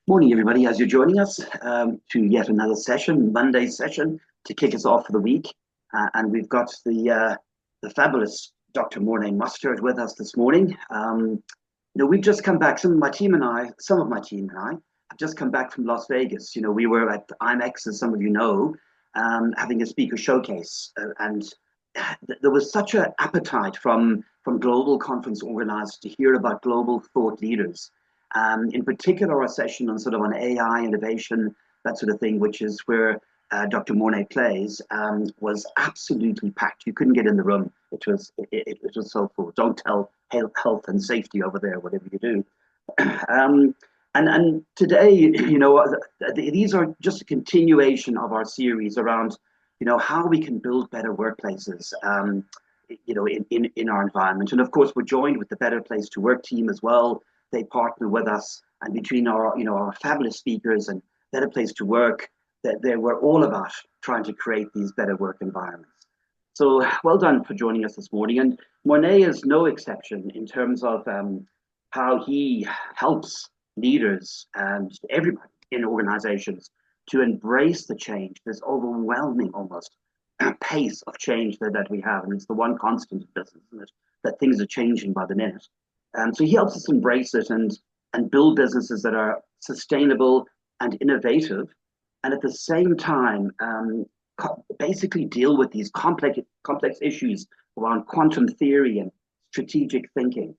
Morning, everybody, as you're joining us to yet another session, Monday session, to kick us off for the week. And we've got the fabulous Dr. Morne Mostert with us this morning. We've just come back, some of my team and I have just come back from Las Vegas. We were at IMEX, as some of you know, having a speaker showcase. And there was such an appetite from global conference organizers to hear about global thought leaders. In particular, a session on AI innovation, that sort of thing, which is where Dr. Morne plays, was absolutely packed. You couldn't get in the room. It was so full. Don't tell health and safety over there, whatever you do. And today, these are just a continuation of our series around, how we can build better workplaces, in our environment. And of course, we're joined with the Better Place to Work team as well. They partner with us, and between our fabulous speakers and Better Place to Work, that they were all about trying to create these better work environments. So well done for joining us this morning. And Morne is no exception in terms of how he helps leaders and everybody in organizations to embrace the change, this overwhelming almost pace of change that we have. And it's the one constant in business, isn't it? That things are changing by the minute. So he helps us embrace it and build businesses that are sustainable and innovative, and at the same time, basically deal with these complex issues around quantum theory and strategic thinking.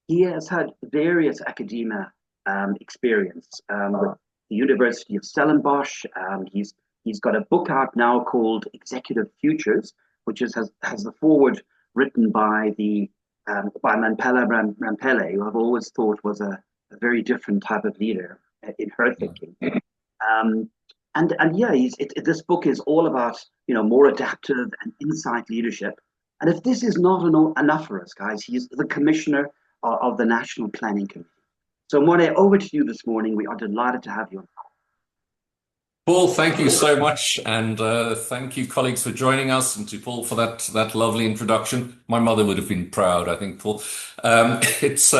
He has had various academia experience with the University of Stellenbosch. He's got a book out now called Executive Futures, which has the foreword written by Mampela Rampele, who I've always thought was a very different type of leader in her thinking. This book is all about more adaptive and insight leadership. And if this is not enough for us, guys, he's the commissioner of the National Planning Committee. So Morne, over to you this morning. We are delighted to have you on. Paul, thank you so much, and thank you, colleagues, for joining us, and to Paul for that lovely introduction. My mother would have been proud, I think, Paul. It's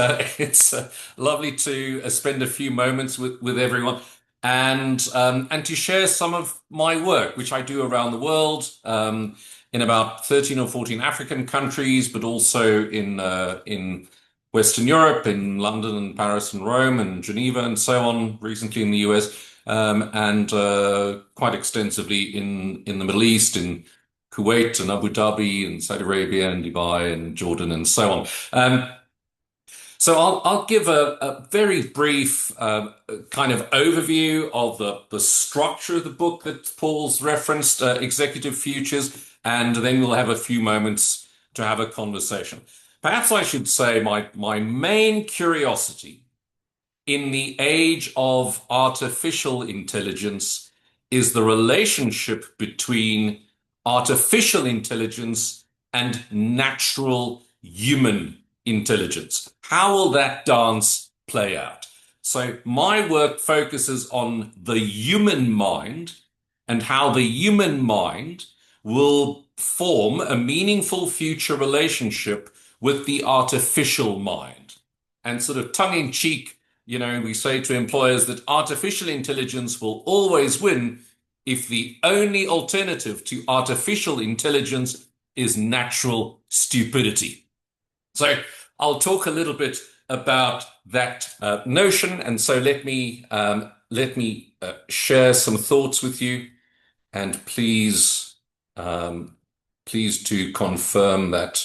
lovely to spend a few moments with everyone, and to share some of my work, which I do around the world, in about 13 or 14 African countries, but also in Western Europe, in London and Paris and Rome and Geneva and so on, recently in the US. And quite extensively in the Middle East, in Kuwait and Abu Dhabi and Saudi Arabia and Dubai and Jordan and so on. So I'll give a very brief kind of overview of the structure of the book that Paul's referenced, Executive Futures, and then we'll have a few moments to have a conversation. Perhaps I should say my main curiosity in the age of artificial intelligence is the relationship between artificial intelligence and natural human intelligence. How will that dance play out? So my work focuses on the human mind and how the human mind will form a meaningful future relationship with the artificial mind. And sort of tongue-in-cheek, we say to employers that artificial intelligence will always win if the only alternative to artificial intelligence is natural stupidity. So I'll talk a little bit about that notion, and so let me share some thoughts with you, and please do confirm that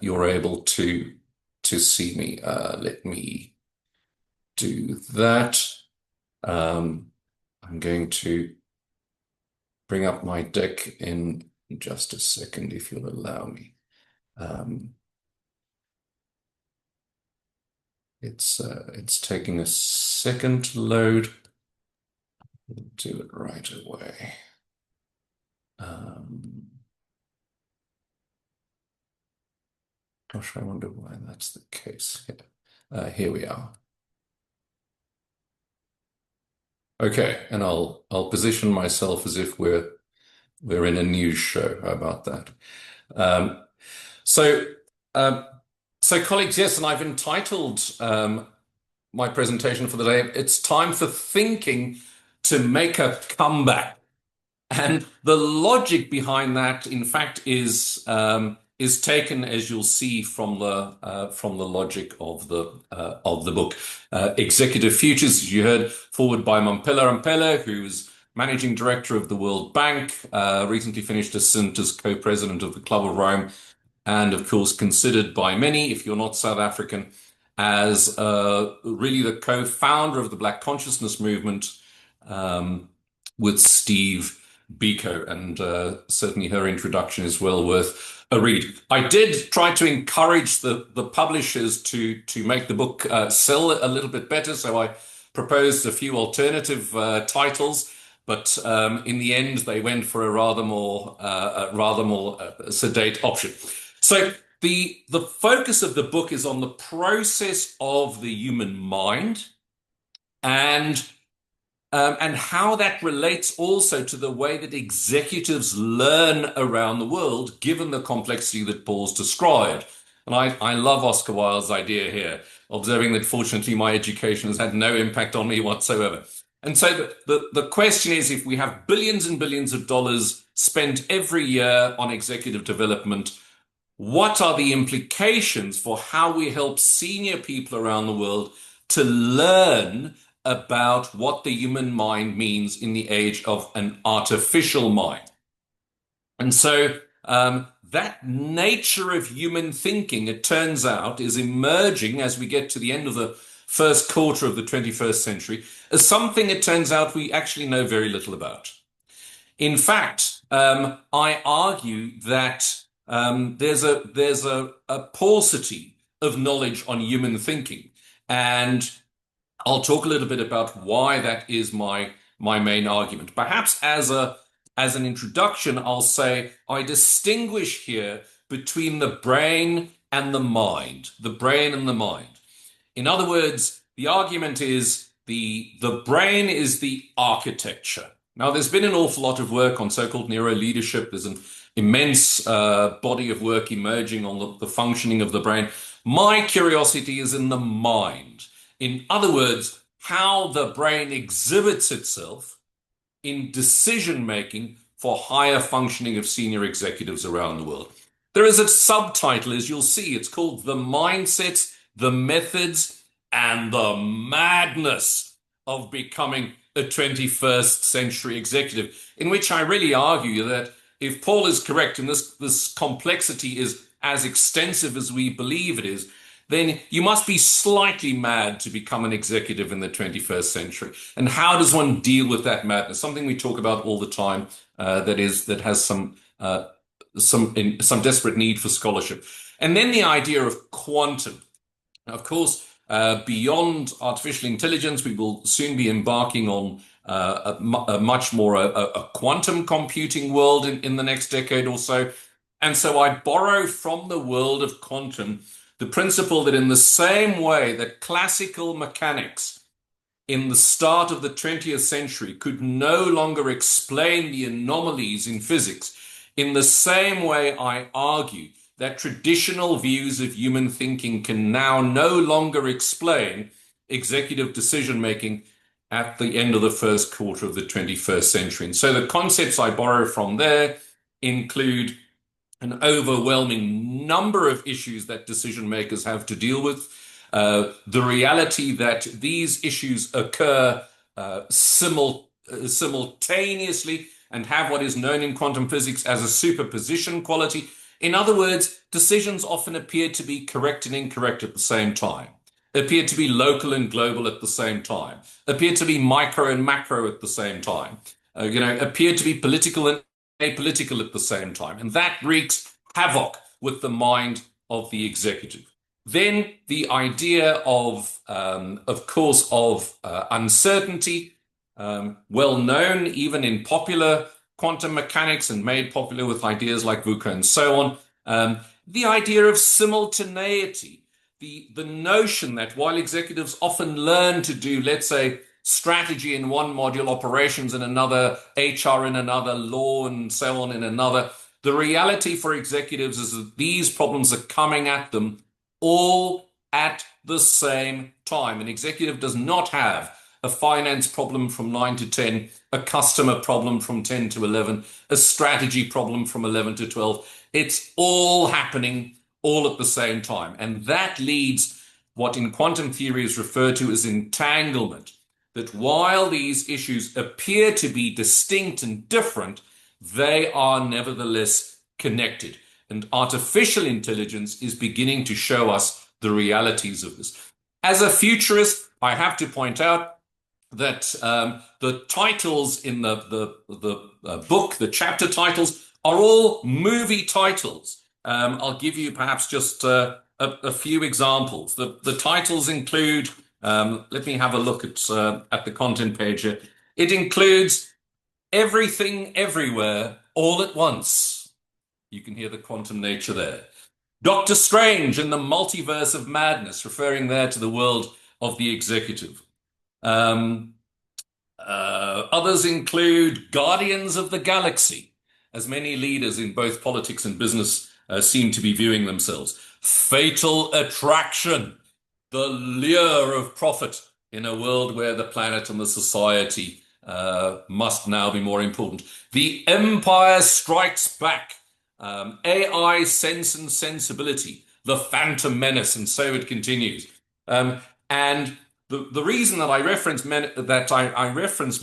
you're able to see me. Let me do that. I'm going to bring up my deck in just a second, if you'll allow me. It's taking a second to load. We'll do it right away. Gosh, I wonder why that's the case. Here we are. Okay, and I'll position myself as if we're in a news show. How about that? So colleagues, yes, and I've entitled my presentation for the day. It's time for thinking to make a comeback. And the logic behind that, in fact, is taken, as you'll see, from the logic of the book. Executive Futures, as you heard, forward by Mpela, who's managing director of the World Bank, recently finished a stint as co-president of the Club of Rome, and of course considered by many, if you're not South African, as really the co-founder of the Black Consciousness movement, with Steve Biko, and certainly her introduction is well worth a read. I did try to encourage the publishers to make the book sell a little bit better, so I proposed a few alternative titles, but in the end they went for a rather more sedate option. So the focus of the book is on the process of the human mind, and how that relates also to the way that executives learn around the world, given the complexity that Paul's described. And I love Oscar Wilde's idea here, observing that fortunately my education has had no impact on me whatsoever. And so the question is, if we have billions and billions of dollars spent every year on executive development, what are the implications for how we help senior people around the world to learn about what the human mind means in the age of an artificial mind? And so that nature of human thinking, it turns out, is emerging as we get to the end of the first quarter of the 21st century as something, it turns out, we actually know very little about. In fact, I argue that there's a paucity of knowledge on human thinking, and I'll talk a little bit about why that is my main argument. Perhaps as an introduction, I'll say I distinguish here between the brain and the mind. The brain and the mind. In other words, the argument is the brain is the architecture. Now, there's been an awful lot of work on so-called neuro-leadership. There's an immense body of work emerging on the functioning of the brain. My curiosity is in the mind. In other words, how the brain exhibits itself in decision-making for higher functioning of senior executives around the world. There is a subtitle, as you'll see. It's called The Mindsets, the Methods, and the Madness of Becoming a 21st Century Executive, in which I really argue that if Paul is correct and this complexity is as extensive as we believe it is, then you must be slightly mad to become an executive in the 21st century. And how does one deal with that madness? Something we talk about all the time, that has some desperate need for scholarship. And then the idea of quantum. Of course, beyond artificial intelligence, we will soon be embarking on a much more a quantum computing world in the next decade or so. And so I borrow from the world of quantum the principle that in the same way that classical mechanics in the start of the 20th century could no longer explain the anomalies in physics, in the same way I argue that traditional views of human thinking can now no longer explain executive decision-making at the end of the first quarter of the 21st century. And so the concepts I borrow from there include an overwhelming number of issues that decision makers have to deal with. The reality that these issues occur simultaneously and have what is known in quantum physics as a superposition quality. In other words, decisions often appear to be correct and incorrect at the same time, appear to be local and global at the same time, appear to be micro and macro at the same time, appear to be political and apolitical at the same time. And that wreaks havoc with the mind of the executive. Then the idea of course, of uncertainty, well known even in popular quantum mechanics and made popular with ideas like VUCA and so on. The idea of simultaneity, the notion that while executives often learn to do, let's say, strategy in one module, operations in another, HR in another, law and so on in another, the reality for executives is that these problems are coming at them all at the same time. An executive does not have a finance problem from 9 to 10, a customer problem from 10 to 11, a strategy problem from 11 to 12. It's all happening all at the same time. And that leads what in quantum theory is referred to as entanglement, that while these issues appear to be distinct and different, they are nevertheless connected. And artificial intelligence is beginning to show us the realities of this. As a futurist, I have to point out that the titles in the book, the chapter titles, are all movie titles. I'll give you perhaps just a few examples. The titles include, let me have a look at the content page here. It includes Everything Everywhere All at Once. You can hear the quantum nature there. Doctor Strange and the Multiverse of Madness, referring there to the world of the executive. Others include Guardians of the Galaxy, as many leaders in both politics and business seem to be viewing themselves. Fatal Attraction, the lure of profit in a world where the planet and the society must now be more important. The Empire Strikes Back, AI Sense and Sensibility, The Phantom Menace, and so it continues. And the reason that I reference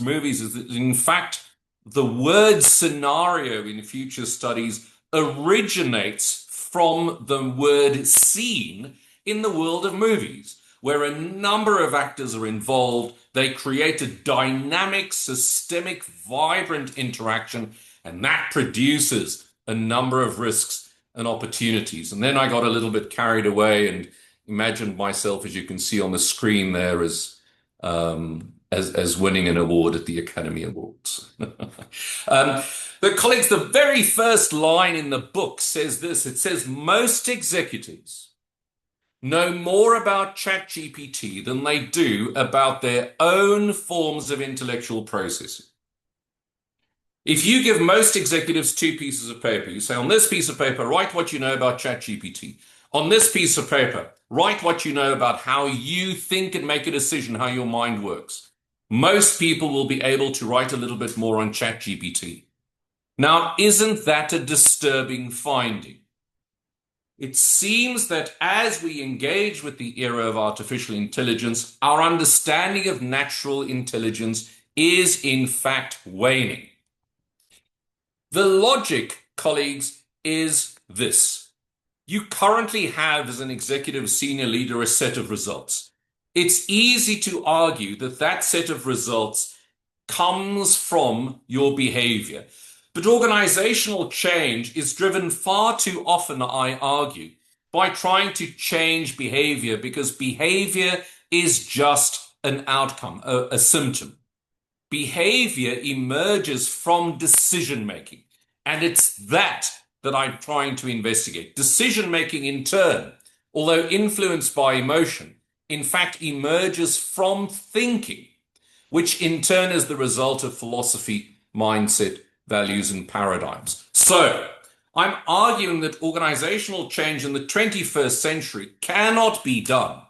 movies is that, in fact, the word scenario in future studies originates from the word scene in the world of movies, where a number of actors are involved. They create a dynamic, systemic, vibrant interaction, and that produces a number of risks and opportunities. And then I got a little bit carried away and imagined myself, as you can see on the screen there, as winning an award at the Academy Awards. But colleagues, the very first line in the book says this. It says, most executives know more about ChatGPT than they do about their own forms of intellectual processing. If you give most executives 2 pieces of paper, you say, on this piece of paper, write what you know about ChatGPT. On this piece of paper, write what you know about how you think and make a decision, how your mind works. Most people will be able to write a little bit more on ChatGPT. Now, isn't that a disturbing finding? It seems that as we engage with the era of artificial intelligence, our understanding of natural intelligence is in fact waning. The logic, colleagues, is this. You currently have, as an executive senior leader, a set of results. It's easy to argue that that set of results comes from your behavior. But organizational change is driven far too often, I argue, by trying to change behavior, because behavior is just an outcome, a symptom. Behavior emerges from decision-making, and it's that I'm trying to investigate. Decision-making, in turn, although influenced by emotion, in fact emerges from thinking, which in turn is the result of philosophy, mindset, values, and paradigms. So, I'm arguing that organizational change in the 21st century cannot be done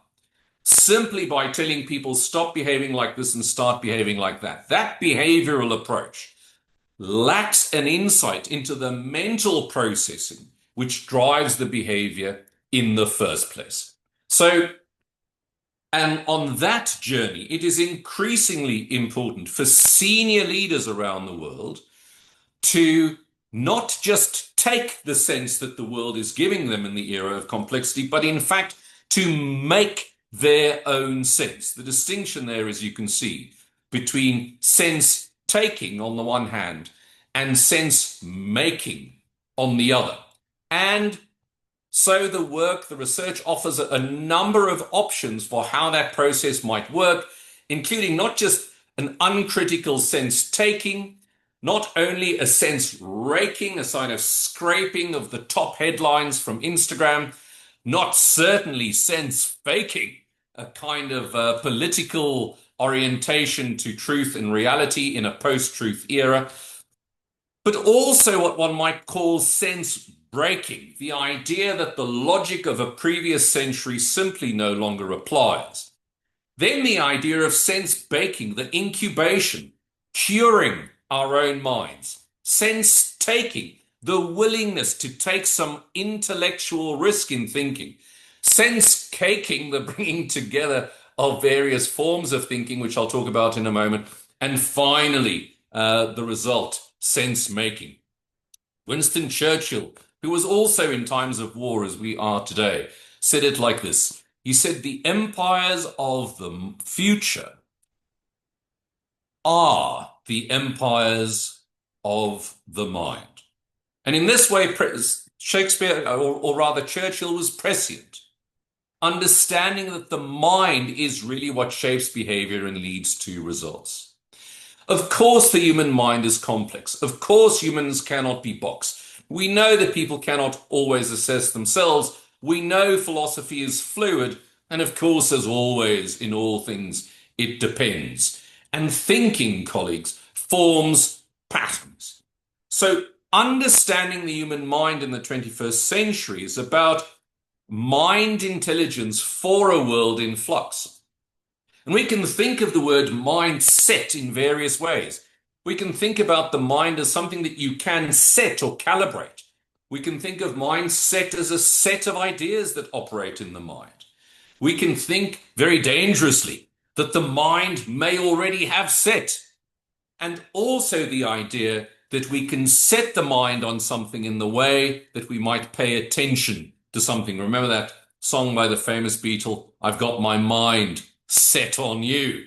simply by telling people stop behaving like this and start behaving like that. That behavioral approach lacks an insight into the mental processing which drives the behavior in the first place. So, and on that journey, it is increasingly important for senior leaders around the world to not just take the sense that the world is giving them in the era of complexity, but in fact to make their own sense. The distinction there, as you can see, between sense taking on the one hand and sense making on the other. And so the research offers a number of options for how that process might work, including not just an uncritical sense taking, not only a sense raking, a sign of scraping of the top headlines from Instagram, not certainly sense faking, a kind of political orientation to truth and reality in a post-truth era, but also what one might call sense breaking, the idea that the logic of a previous century simply no longer applies. Then the idea of sense baking, the incubation, curing our own minds. Sense taking, the willingness to take some intellectual risk in thinking. Sense caking, the bringing together of various forms of thinking, which I'll talk about in a moment. And finally, the result, sense making. Winston Churchill, who was also in times of war as we are today, said it like this. He said, the empires of the future are the empires of the mind. And in this way, Shakespeare, or rather Churchill, was prescient, understanding that the mind is really what shapes behavior and leads to results. Of course, the human mind is complex. Of course, humans cannot be boxed. We know that people cannot always assess themselves. We know philosophy is fluid. And of course, as always, in all things, it depends. And thinking, colleagues, forms patterns. So understanding the human mind in the 21st century is about mind intelligence for a world in flux. And we can think of the word mindset in various ways. We can think about the mind as something that you can set or calibrate. We can think of mindset as a set of ideas that operate in the mind. We can think very dangerously that the mind may already have set. And also the idea that we can set the mind on something in the way that we might pay attention to something. Remember that song by the famous Beatle, I've got my mind set on you.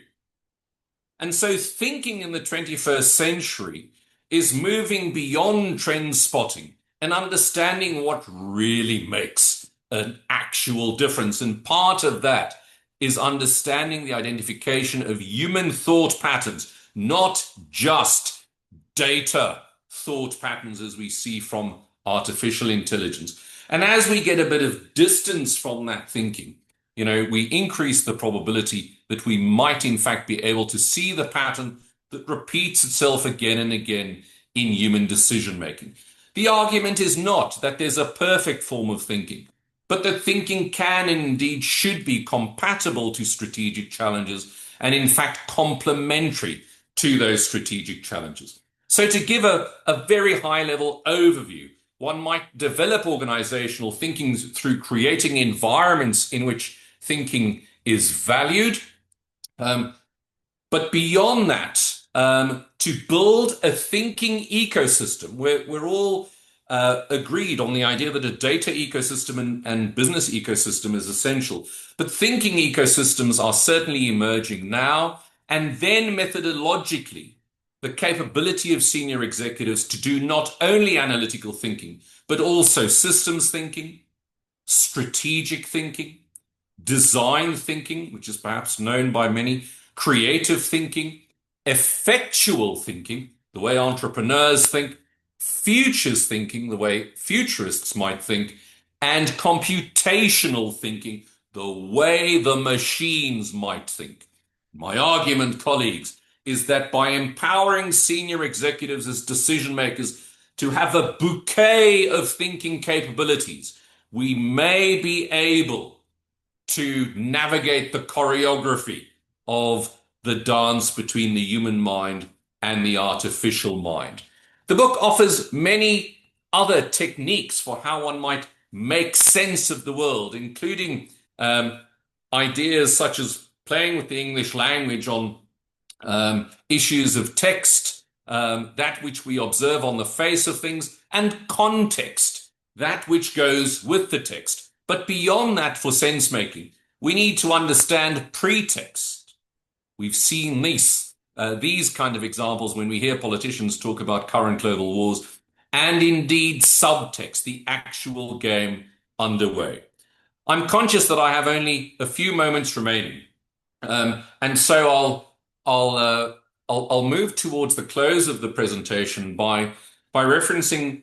And so thinking in the 21st century is moving beyond trend spotting and understanding what really makes an actual difference. And part of that is understanding the identification of human thought patterns, not just data thought patterns as we see from artificial intelligence. And as we get a bit of distance from that thinking, we increase the probability that we might in fact be able to see the pattern that repeats itself again and again in human decision making. The argument is not that there's a perfect form of thinking, but that thinking can and indeed should be compatible to strategic challenges and in fact complementary to those strategic challenges. So to give a very high level overview, one might develop organizational thinking through creating environments in which thinking is valued. But beyond that, to build a thinking ecosystem, we're all agreed on the idea that a data ecosystem and business ecosystem is essential. But thinking ecosystems are certainly emerging now. And then methodologically, the capability of senior executives to do not only analytical thinking, but also systems thinking, strategic thinking, design thinking, which is perhaps known by many, creative thinking, effectual thinking, the way entrepreneurs think, futures thinking, the way futurists might think, and computational thinking, the way the machines might think. My argument, colleagues, is that by empowering senior executives as decision makers to have a bouquet of thinking capabilities, we may be able to navigate the choreography of the dance between the human mind and the artificial mind. The book offers many other techniques for how one might make sense of the world, including ideas such as playing with the English language on issues of text, that which we observe on the face of things, and context, that which goes with the text. But beyond that, for sense making, we need to understand pretext. We've seen these kind of examples when we hear politicians talk about current global wars, and indeed subtext, the actual game underway. I'm conscious that I have only a few moments remaining, and so I'll move towards the close of the presentation by referencing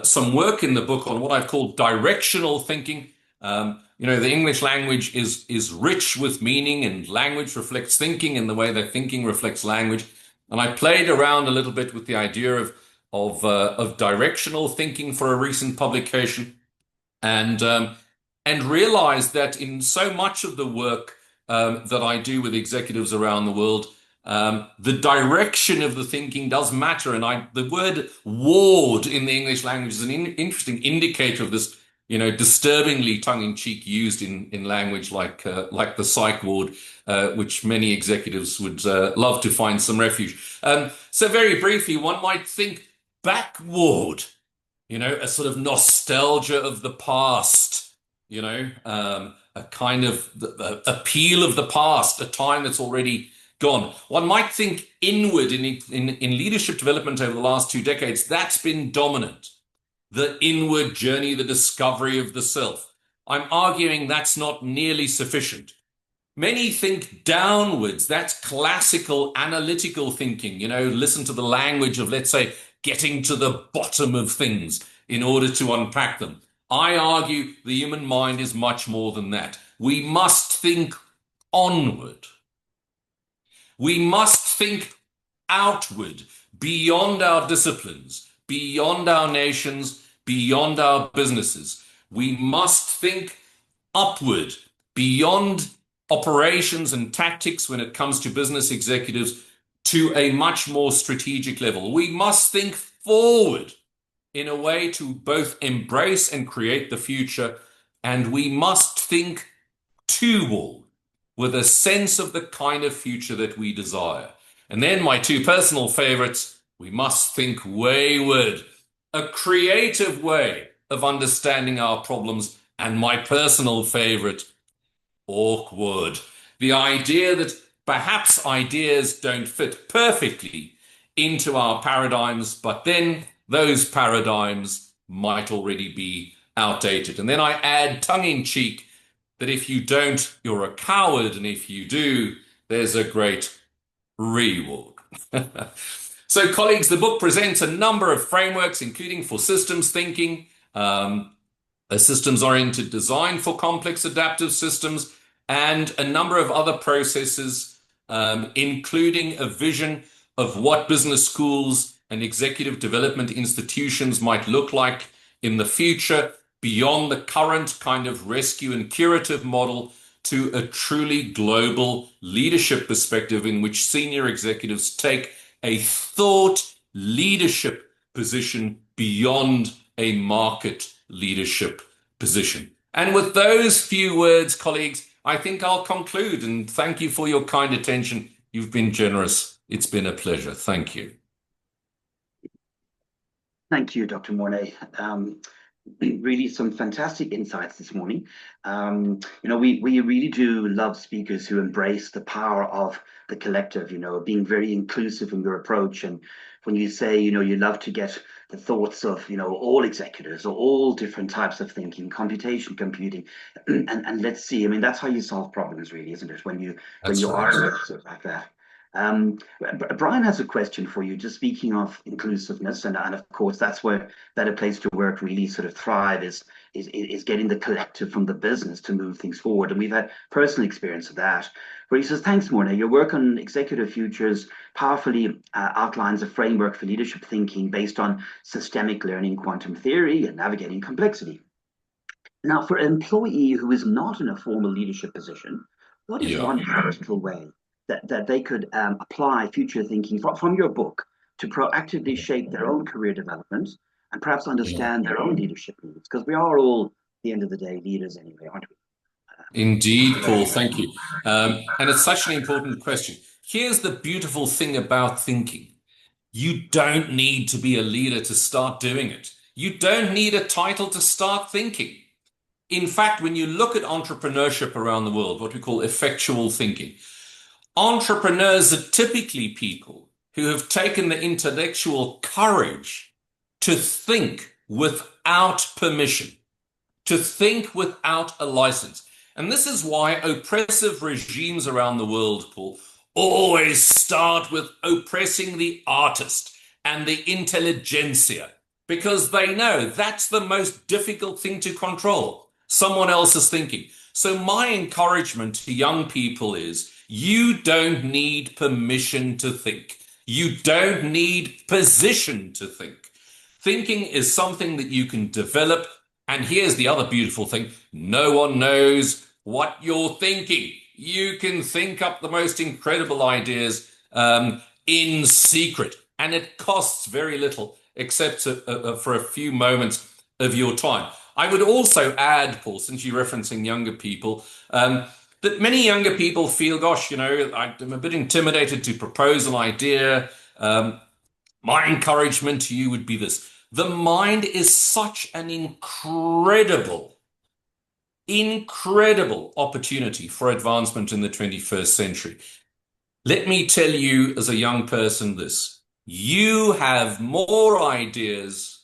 some work in the book on what I've called directional thinking. The English language is rich with meaning, and language reflects thinking in the way that thinking reflects language. And I played around a little bit with the idea of of directional thinking for a recent publication, and realized that in so much of the work that I do with executives around the world, the direction of the thinking does matter. And the word ward in the English language is an interesting indicator of this, disturbingly tongue-in-cheek used in language like the psych ward, which many executives would love to find some refuge. So very briefly, one might think backward, a sort of nostalgia of the past, a kind of the appeal of the past, a time that's already gone. One might think inward in leadership development over the last 2 decades, that's been dominant. The inward journey, the discovery of the self. I'm arguing that's not nearly sufficient. Many think downwards. That's classical analytical thinking. Listen to the language of, let's say, getting to the bottom of things in order to unpack them. I argue the human mind is much more than that. We must think onward. We must think outward, beyond our disciplines, beyond our nations, beyond our businesses. We must think upward, beyond operations and tactics when it comes to business executives, to a much more strategic level. We must think forward in a way to both embrace and create the future, and we must think toward with a sense of the kind of future that we desire. And then my two personal favorites, we must think wayward, a creative way of understanding our problems, and my personal favorite, awkward, the idea that perhaps ideas don't fit perfectly into our paradigms, but then those paradigms might already be outdated. And then I add tongue-in-cheek that if you don't, you're a coward, and if you do, there's a great reward. So, colleagues, the book presents a number of frameworks, including for systems thinking, a systems-oriented design for complex adaptive systems, and a number of other processes, including a vision of what business schools and executive development institutions might look like in the future, beyond the current kind of rescue and curative model, to a truly global leadership perspective in which senior executives take a thought leadership position beyond a market leadership position. And with those few words, colleagues, I think I'll conclude, and thank you for your kind attention. You've been generous. It's been a pleasure. Thank you. Thank you, Dr. Morne. Really some fantastic insights this morning. We really do love speakers who embrace the power of the collective, being very inclusive in your approach. And when you say, you love to get the thoughts of, all executives or all different types of thinking, computing, and let's see, that's how you solve problems, really, isn't it? When you are sort of like that. Brian has a question for you, just speaking of inclusiveness, and of course that's where Better Place to Work really sort of thrive is getting the collective from the business to move things forward. And we've had personal experience of that, where he says, thanks, Morne, your work on executive futures powerfully outlines a framework for leadership thinking based on systemic learning, quantum theory, and navigating complexity. Now, for an employee who is not in a formal leadership position, what is one practical way that they could apply future thinking from your book to proactively shape their own career development and perhaps understand their own leadership needs? Because we are all, at the end of the day, leaders anyway, aren't we? Indeed, Paul, thank you. And it's such an important question. Here's the beautiful thing about thinking. You don't need to be a leader to start doing it. You don't need a title to start thinking. In fact, when you look at entrepreneurship around the world, what we call effectual thinking, entrepreneurs are typically people who have taken the intellectual courage to think without permission, to think without a license. And this is why oppressive regimes around the world, Paul, always start with oppressing the artist and the intelligentsia, because they know that's the most difficult thing to control. Someone else's thinking. So my encouragement to young people is, you don't need permission to think. You don't need position to think. Thinking is something that you can develop. And here's the other beautiful thing. No one knows what you're thinking. You can think up the most incredible ideas in secret, and it costs very little except for a few moments of your time. I would also add, Paul, since you're referencing younger people, that many younger people feel, gosh, I'm a bit intimidated to propose an idea. My encouragement to you would be this. The mind is such an incredible opportunity for advancement in the 21st century. Let me tell you as a young person this. You have more ideas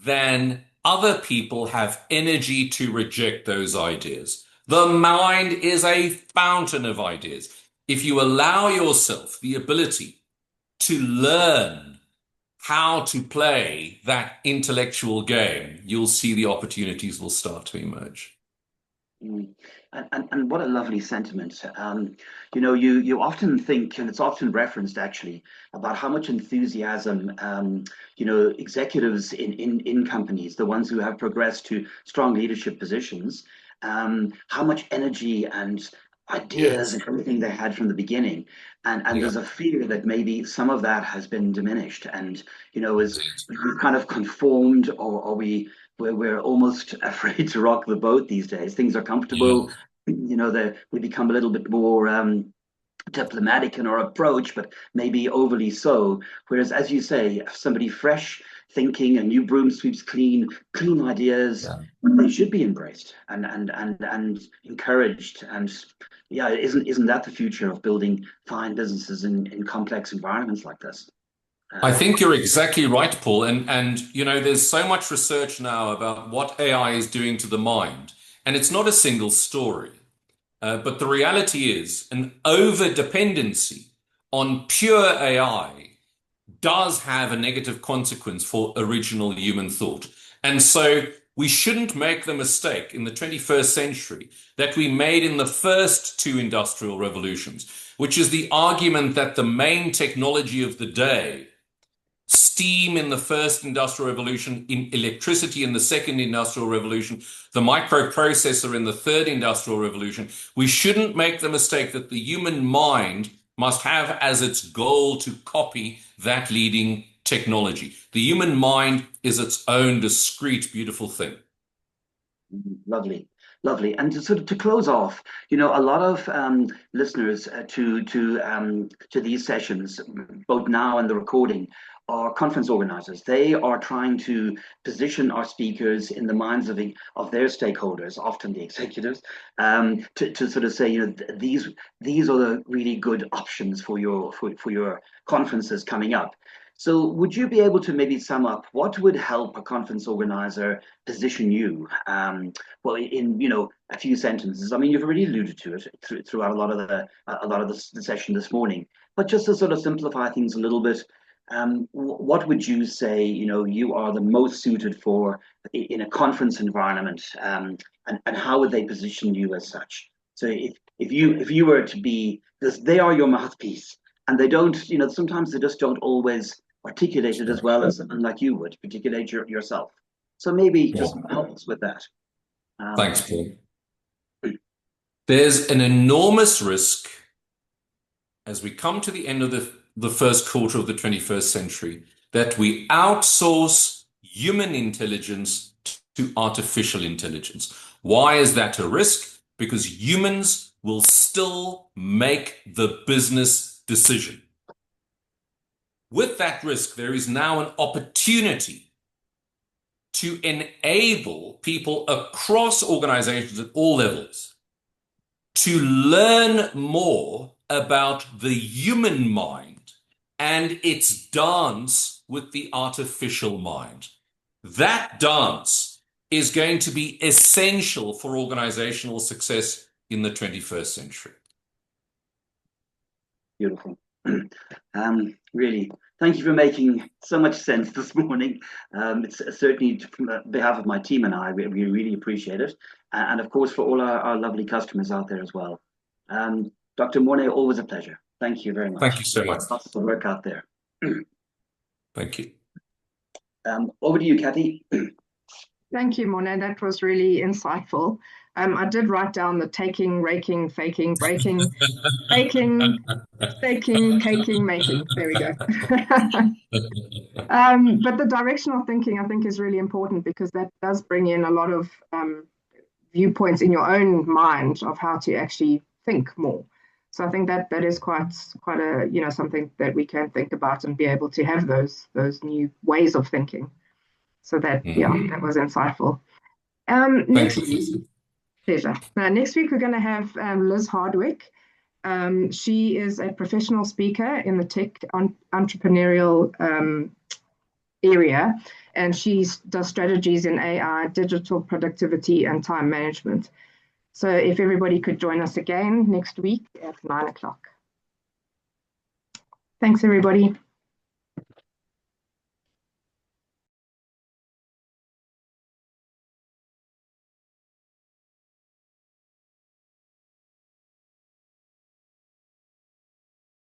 than other people have energy to reject those ideas. The mind is a fountain of ideas. If you allow yourself the ability to learn how to play that intellectual game, you'll see the opportunities will start to emerge. Mm. And what a lovely sentiment. You often think, and it's often referenced actually, about how much enthusiasm, executives in companies, the ones who have progressed to strong leadership positions, how much energy and ideas Yes. and everything they had from the beginning. And Yeah. there's a fear that maybe some of that has been diminished and, is we've kind of conformed, or we're almost afraid to rock the boat these days. Things are Yeah. comfortable. We become a little bit more diplomatic in our approach, but maybe overly so. Whereas, as you say, somebody fresh thinking, a new broom sweeps clean ideas, Yeah. they should be embraced and encouraged. And yeah, isn't that the future of building fine businesses in complex environments like this? I Um, think you're exactly right, Paul. And there's so much research now about what AI is doing to the mind, and it's not a single story. But the reality is an over dependency on pure AI does have a negative consequence for original human thought. And so we shouldn't make the mistake in the 21st century that we made in the first two industrial revolutions, which is the argument that the main technology of the day, steam in the first industrial revolution, in electricity in the second industrial revolution, the microprocessor in the third industrial revolution. We shouldn't make the mistake that the human mind must have as its goal to copy that leading technology. The human mind is its own discrete, beautiful thing. Lovely, lovely. And to sort of to close off, a lot of listeners to these sessions, both now and the recording, are conference organizers. They are trying to position our speakers in the minds of their stakeholders, often the executives, to sort of say, these are the really good options for your conferences coming up. So, would you be able to maybe sum up what would help a conference organizer position you? Well, in a few sentences. I mean, you've already alluded to it throughout a lot of the session this morning. But just to sort of simplify things a little bit, what would you say? You are the most suited for in a conference environment, and how would they position you as such? So, if you were to be, because they are your mouthpiece, and they don't, sometimes they just don't always articulate it as well as like you would articulate yourself. So maybe Yeah. just help us with that. Um, Thanks, Paul. There's an enormous risk as we come to the end of the first quarter of the 21st century that we outsource human intelligence to artificial intelligence. Why is that a risk? Because humans will still make the business decision. With that risk, there is now an opportunity to enable people across organizations at all levels to learn more about the human mind and its dance with the artificial mind. That dance is going to be essential for organizational success in the 21st century. Beautiful. Really, thank you for making so much sense this morning. It's certainly on behalf of my team and I, we really appreciate it. And of course, for all our lovely customers out there as well. Dr. Morne, always a pleasure. Thank you very Thank much. you so much. Lots of work out there. Thank you. Over to you, Kathy. Thank you, Morne. That was really insightful. I did write down the taking, raking, faking, breaking, baking, staking, caking, making. There we go. But the directional thinking, I think, is really important because that does bring in a lot of viewpoints in your own mind of how to actually think more. So I think that is quite a something that we can think about and be able to have those new ways of thinking. So that that was insightful. Next pleasure. Next week we're going to have Liz Hardwick. She is a professional speaker in the tech entrepreneurial area, and she does strategies in AI, digital productivity, and time management. So if everybody could join us again next week at 9 o'clock. Thanks, everybody.